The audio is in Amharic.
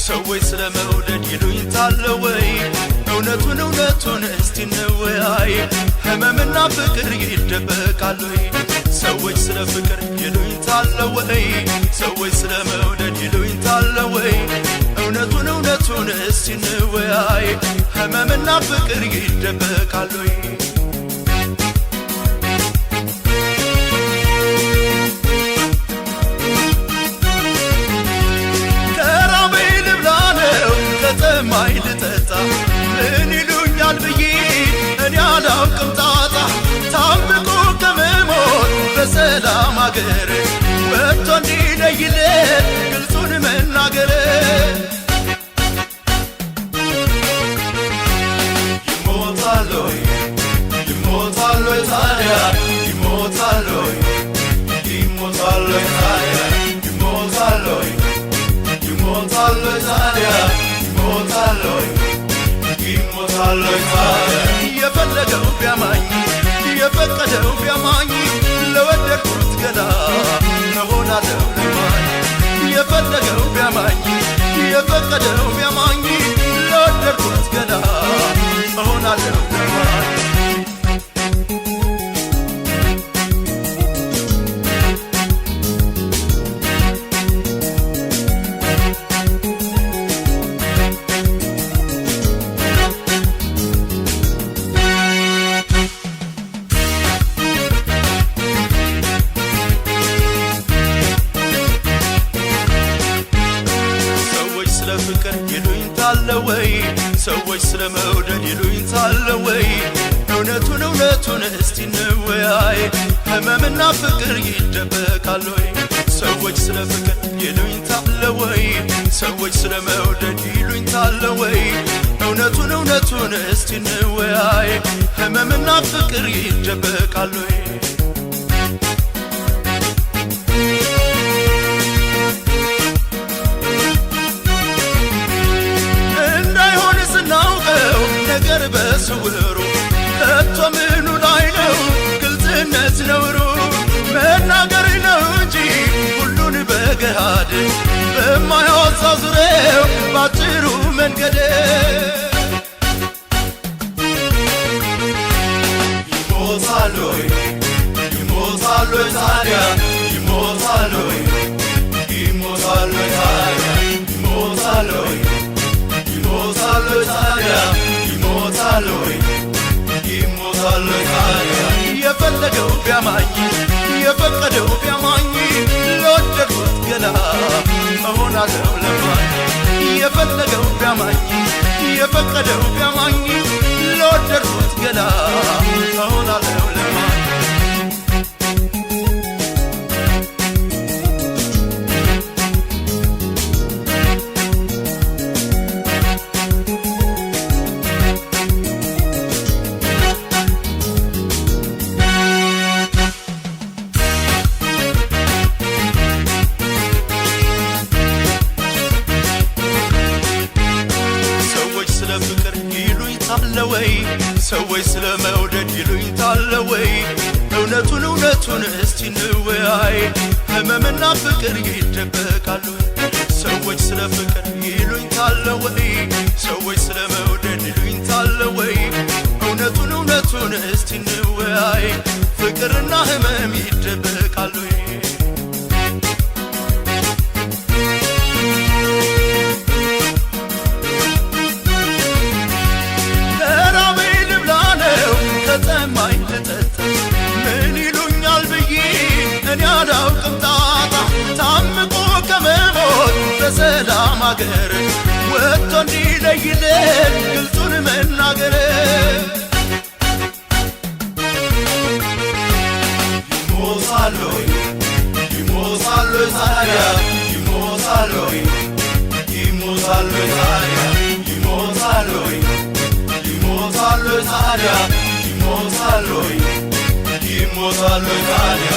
ሰዎች ስለ መውደድ ይሉኝታል ወይ እውነቱን እስቲ እንወያይ ህመምና ፍቅር ይደበቃል ወይ ሰዎች ስለ ፍቅር ይሉኝታል ወይ ሰዎች ስለ መውደድ ይሉኝታል ወይ እውነቱን እስቲ እንወያይ ህመምና ፍቅር ይደበቃል ወይ ማይ ልጠጣ ምን ይሉኛል ብዬ እኔ አላውቅም ጣጣ ታምቆ ከመሞት በሰላም አገር ወጥቶ እንዲለይለት ግልጹን መናገር ይሞታል ወይ ታዲያ ይሞታል ወይ ታዲያ ይሞታል ወይ ታዲያ ይሞታል ታዲያ የፈለገው ቢያማኝ የፈቀደው ቢያማኝ ለወደድኩት ገላ እሆናለሁ ለማኝ የፈለገው ቢያማኝ የፈቀደው ቢያማኝ ለወደድኩት ገላ እሆናለሁ ለማኝ ሰዎች ስለ መውደድ ይሉኝታል ወይ እውነቱን እስቲ እንወያይ ህመምና ፍቅር ይደበቃል ወይ ሰዎች ስለ ፍቅር ይሉኝታል ወይ ሰዎች ስለ መውደድ ይሉኝታል ወይ እውነቱን እስቲ እንወያይ ህመምና ፍቅር ይደበቃል ወይ ነገር በስውሩ ከቶ ምኑ ላይ ነው ግልጽነት ነውሩ መናገር ነው እንጂ ሁሉን በገሃድ በማያወጣ ዙሬው ባጭሩ መንገድ ይሞታል ወይ ታዲያ ይሞታል ወይ ታዲያ ይሞታል ታዲያ ይሞታል ታዲያ የፈለገው ቢያማኝ የፈቀደው ቢያማኝ ለወደድኩት ገላ እሆናለሁ ለማኝ የፈለገው ቢያማኝ የፈቀደው ቢያማኝ ለወደድኩት ገላ እሆናለሁ ለማኝ ሰዎች ስለ መውደድ ይሉኝታል ወይ እውነቱን እስቲ እንወያይ ህመምና ፍቅር ይደበቃል ወይ ሰዎች ስለ ፍቅር ይሉኝታል ወይ ሰዎች ስለ መውደድ ይሉኝታል ወይ እውነቱን እስቲ እንወያይ ፍቅርና ህመም ይደበቃል ወይ ከተማኝ ልጠጣ ምን ይሉኛል ብዬ እኔ አላውቅም ጣጣ ታምቆ ከመሞት በሰላም አገር ወጥቶ እንዲለይለት ግልጹን መናገር ይሞታል ወይ ታዲያ ይሞታል ታዲያ ይሞታል ታዲያ ይሞታል ወይ ታዲያ